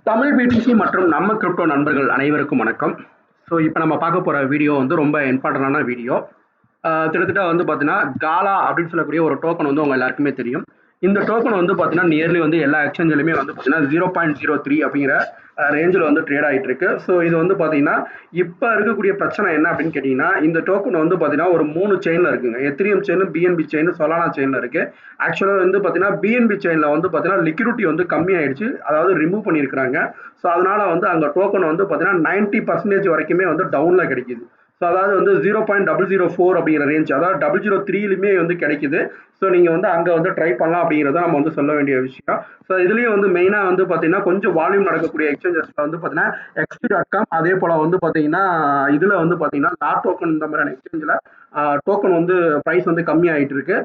Tamil BDC மற்றும் நம்ம crypto நண்பர்கள் அனைவருக்கும் வணக்கம். ஸோ இப்போ நம்ம பார்க்க போகிற வீடியோ வந்து ரொம்ப இம்பார்ட்டண்டான வீடியோ. கிட்டத்தட்ட வந்து பார்த்தீங்கன்னா காலா அப்படின்னு சொல்லக்கூடிய ஒரு டோக்கன் வந்து உங்கள் எல்லாருக்குமே தெரியும். இந்த டோக்கன் வந்து பார்த்தீங்கன்னா நியர்லி வந்து எல்லா எக்ஸ்சேஞ்சிலுமே வந்து பார்த்தீங்கன்னா 0.03 அப்படிங்கிற ரேஞ்சில் வந்து ட்ரேட் ஆகிட்டு இருக்கு. ஸோ இது வந்து பார்த்தீங்கன்னா இப்போ இருக்கக்கூடிய பிரச்சனை என்ன அப்படின்னு கேட்டிங்கன்னா, இந்த டோக்கன் வந்து பார்த்தீங்கன்னா ஒரு 3 செயினில் இருக்குங்க. Ethereum chain, BNB chain, Solana செயினில் இருக்குது. ஆக்சுவலாக வந்து பார்த்தீங்கன்னா பிஎன்பி செயினில் வந்து பார்த்தீங்கன்னா லிக்விடிட்டி வந்து கம்மியாயிடுச்சு, அதாவது ரிமூவ் பண்ணியிருக்கிறாங்க. ஸோ அதனால வந்து அங்கே டோக்கன் வந்து பார்த்தீங்கன்னா 90% வரைக்குமே வந்து டவுனில் கிடைக்குது. ஸோ அதாவது வந்து 0.004 அப்படிங்கிற ரேஞ்ச், அதாவது 003லுமே வந்து கிடைக்குது. ஸோ நீங்கள் வந்து அங்கே வந்து ட்ரை பண்ணலாம் அப்படிங்கிறத நம்ம வந்து சொல்ல வேண்டிய விஷயம். ஸோ இதுலேயும் வந்து மெயினாக வந்து பார்த்தீங்கன்னா கொஞ்சம் வால்யூம் நடக்கக்கூடிய எக்ஸ்சேஞ்சஸில் வந்து பார்த்தீங்கன்னா XP.com, அதே போல் வந்து பார்த்தீங்கன்னா இதில் வந்து பார்த்தீங்கன்னா லாட் டோக்கன், இந்த மாதிரியான எக்ஸ்சேஞ்சில் டோக்கன் வந்து ப்ரைஸ் வந்து கம்மியாகிட்டு இருக்கு.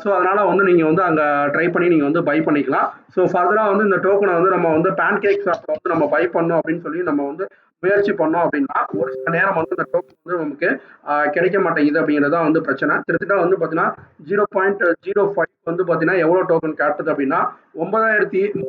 ஸோ அதனால் வந்து நீங்கள் வந்து அங்கே ட்ரை பண்ணி நீங்கள் வந்து பை பண்ணிக்கலாம். ஸோ ஃபர்தராக வந்து இந்த டோக்கனை வந்து நம்ம வந்து பேன்கேக் ஷாப்பில் வந்து நம்ம பை பண்ணோம் அப்படின்னு சொல்லி நம்ம வந்து முயற்சி பண்ணோம் அப்படின்னா ஒரு சில நேரம் வந்து இந்த டோக்கன் வந்து நமக்கு கிடைக்க மாட்டேங்குது அப்படிங்கிறது தான் வந்து பிரச்சனை. கிட்டத்தட்ட வந்து பார்த்தீங்கன்னா 0.05 வந்து பார்த்தீங்கன்னா எவ்வளோ டோக்கன் காட்டுது அப்படின்னா 9,000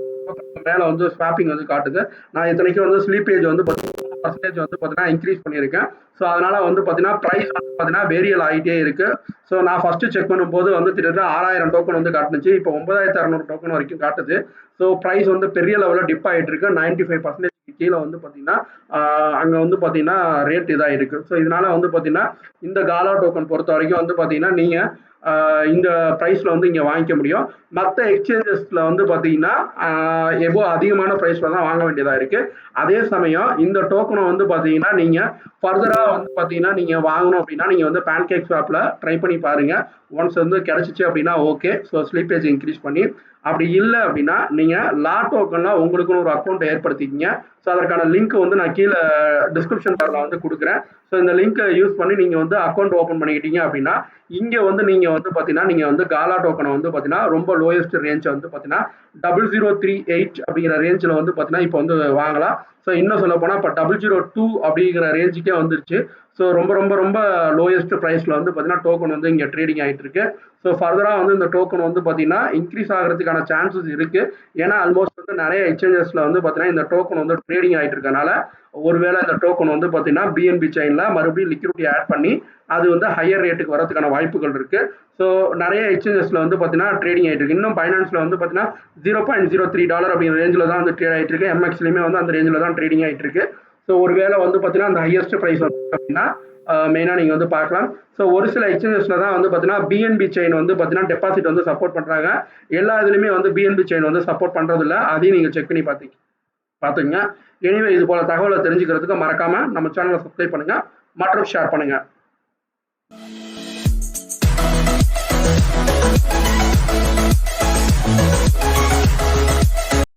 மேலே வந்து ஸ்வாப்பிங் வந்து காட்டுது. நான் இத்தனைக்கும் வந்து ஸ்லீப்பேஜ் வந்து பர்சன்டேஜ் வந்து பார்த்தீங்கன்னா இன்க்ரீஸ் பண்ணியிருக்கேன். ஸோ அதனால வந்து பார்த்தீங்கன்னா ப்ரைஸ் வந்து பார்த்தீங்கன்னா வேரியல் ஆகிட்டே இருக்கு. ஸோ நான் ஃபர்ஸ்ட் செக் பண்ணும்போது வந்து கிட்டத்தட்ட 6,000 டோக்கன் வந்து காட்டுனுச்சு. இப்போ 9,600 டோக்கன் வரைக்கும் காட்டுது. ஸோ ப்ரைஸ் வந்து பெரிய லெவலில் டிப் ஆகிட்டு இருக்கு. 95% கீழே வந்து பார்த்தீங்கன்னா அங்கே வந்து பார்த்தீங்கன்னா ரேட் இதாக இருக்கு. ஸோ இதனால வந்து பார்த்தீங்கன்னா இந்த காலா டோக்கன் பொறுத்த வரைக்கும் வந்து பார்த்தீங்கன்னா நீங்கள் இந்த ப்ரைஸில் வந்து இங்கே வாங்கிக்க முடியும். மற்ற எக்ஸ்சேஞ்சஸில் வந்து பார்த்தீங்கன்னா எவ்வளோ அதிகமான ப்ரைஸில் தான் வாங்க வேண்டியதாக இருக்குது. அதே சமயம் இந்த டோக்கனை வந்து பார்த்தீங்கன்னா நீங்கள் ஃபர்தராக வந்து பார்த்தீங்கன்னா நீங்கள் வாங்கணும் அப்படின்னா நீங்கள் வந்து பேன்கேக் ஷாப்பில் ட்ரை பண்ணி பாருங்கள். ஒன்ஸ் வந்து கிடச்சிச்சு அப்படின்னா ஓகே. ஸோ ஸ்லீப்பேஜ் இன்க்ரீஸ் பண்ணி, அப்படி இல்லை அப்படின்னா நீங்கள் லாட் டோக்கனில் உங்களுக்குன்னு ஒரு அக்கௌண்ட் ஏற்படுத்திக்கிங்க. ஸோ அதற்கான லிங்க் வந்து நான் கீழே டிஸ்கிரிப்ஷன் பாரில் வந்து கொடுக்குறேன். ஸோ இந்த லிங்க்கை யூஸ் பண்ணி நீங்கள் வந்து அக்கௌண்ட் ஓப்பன் பண்ணிக்கிட்டீங்க அப்படின்னா இங்கே வந்து நீங்கள் வந்து பார்த்தீங்கன்னா நீங்கள் வந்து காலா டோக்கனை வந்து பார்த்தீங்கன்னா ரொம்ப லோயஸ்ட் ரேஞ்ச் வந்து பார்த்தீங்கன்னா 0038 அப்படிங்கிற ரேஞ்சில் வந்து பார்த்தீங்கன்னா இப்போ வந்து வாங்கலாம். ஸோ இன்னும் சொல்ல போனால் இப்போ 002 அப்படிங்கிற ரேஞ்சுக்கே வந்துருச்சு. ஸோ ரொம்ப ரொம்ப ரொம்ப லோயஸ்ட் ப்ரைஸில் வந்து பார்த்தீங்கன்னா டோக்கன் வந்து இங்கே ட்ரேடிங் ஆகிட்டு இருக்கு. ஸோ ஃபர்தராக வந்து இந்த டோக்கன் வந்து பார்த்தீங்கன்னா இன்க்ரீஸ் ஆகிறதுக்கான சான்சஸ் இருக்குது. ஏன்னா ஆல்மோஸ்ட் வந்து நிறைய எக்ஸ்சேஞ்சஸில் வந்து பார்த்தீங்கன்னா இந்த டோக்கன் வந்து ட்ரேடிங் ஆகிட்டு இருக்கனால ஒருவேளை இந்த டோக்கன் வந்து பார்த்தீங்கன்னா பிஎன்பி செயினில் மறுபடியும் லிக்விடிட்டி ஆட் பண்ணி அது வந்து ஹையர் ரேட்டுக்கு வரதுக்கான வாய்ப்புகள் இருக்குது. ஸோ நிறைய எக்ஸ்சேஞ்சஸில் வந்து பார்த்தீங்கன்னா ட்ரேடிங் ஆகிட்டு இருக்கு. இன்னும் பைனான்ஸில் வந்து பார்த்தீங்கன்னா $0.03 அப்படிங்கிற ரேஞ்சில் தான் வந்து ட்ரேட் ஆகிட்டு இருக்கு. எம்எக்ஸ்லையுமே வந்து அந்த ரேஞ்சில் தான் ட்ரேடிங் ஆகிட்டு இருக்கு. ஸோ ஒருவேளை வந்து பார்த்தீங்கன்னா அந்த ஹையஸ்ட் ப்ரைஸ் வந்து அப்படின்னா மெயினாக நீங்கள் வந்து பார்க்கலாம். ஸோ ஒரு சில எக்ஸ்சேஞ்சஸில் தான் வந்து பார்த்தீங்கன்னா பிஎன்பி செயின் வந்து பார்த்தீங்கன்னா டெபாசிட் வந்து சப்போர்ட் பண்ணுறாங்க. எல்லா இதுலையுமே வந்து பிஎன்பி செயின் வந்து சப்போர்ட் பண்ணுறதில்ல. அதையும் நீங்கள் செக் பண்ணி பார்த்துங்க. எனிவே இது போல தகவலை தெரிஞ்சுக்கிறதுக்கு மறக்காமல் நம்ம சேனலை சப்ஸ்கிரைப் பண்ணுங்கள் மற்றும் ஷேர் பண்ணுங்கள்.